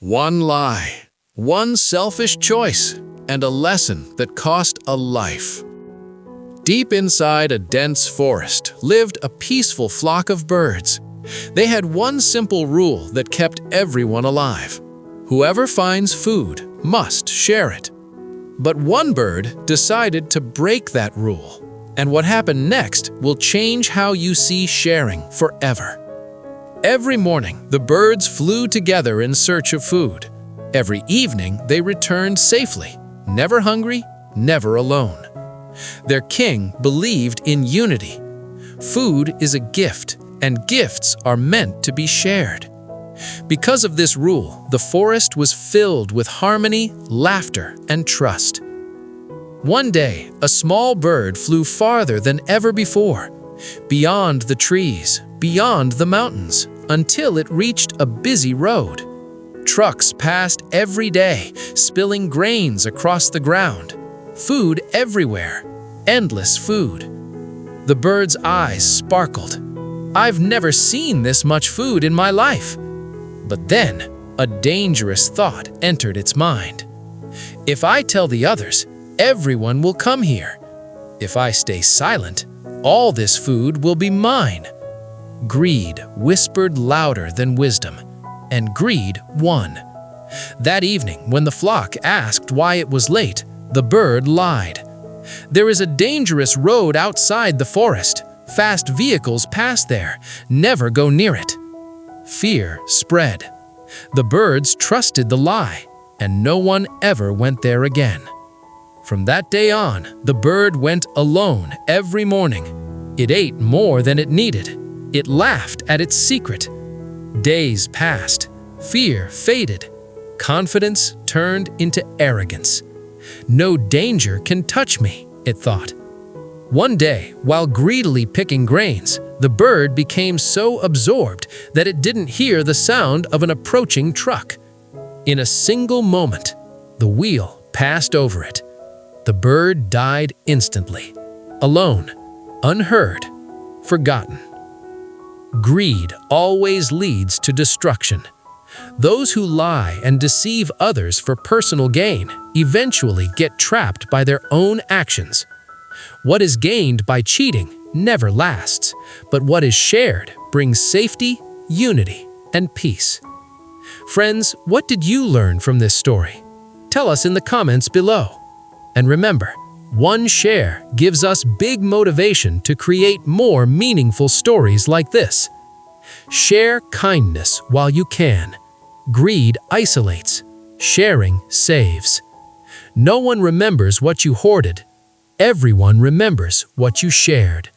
One lie, one selfish choice, and a lesson that cost a life. Deep inside a dense forest lived a peaceful flock of birds. They had one simple rule that kept everyone alive. Whoever finds food must share it. But one bird decided to break that rule, and what happened next will change how you see sharing forever. Every morning, the birds flew together in search of food. Every evening, they returned safely, never hungry, never alone. Their king believed in unity. Food is a gift, and gifts are meant to be shared. Because of this rule, the forest was filled with harmony, laughter, and trust. One day, a small bird flew farther than ever before, beyond the trees, beyond the mountains, until it reached a busy road. Trucks passed every day, spilling grains across the ground. Food everywhere, endless food. The bird's eyes sparkled. "I've never seen this much food in my life." But then, a dangerous thought entered its mind. "If I tell the others, everyone will come here. If I stay silent, all this food will be mine." Greed whispered louder than wisdom, and greed won. That evening, when the flock asked why it was late, the bird lied. "There is a dangerous road outside the forest. Fast vehicles pass there. Never go near it." Fear spread. The birds trusted the lie, and no one ever went there again. From that day on, the bird went alone every morning. It ate more than it needed. It laughed at its secret. Days passed. Fear faded. Confidence turned into arrogance. "No danger can touch me," it thought. One day, while greedily picking grains, the bird became so absorbed that it didn't hear the sound of an approaching truck. In a single moment, the wheel passed over it. The bird died instantly, alone, unheard, forgotten. Greed always leads to destruction. Those who lie and deceive others for personal gain eventually get trapped by their own actions. What is gained by cheating never lasts, but what is shared brings safety, unity, and peace. Friends, what did you learn from this story? Tell us in the comments below. And remember, one share gives us big motivation to create more meaningful stories like this. Share kindness while you can. Greed isolates. Sharing saves. No one remembers what you hoarded. Everyone remembers what you shared.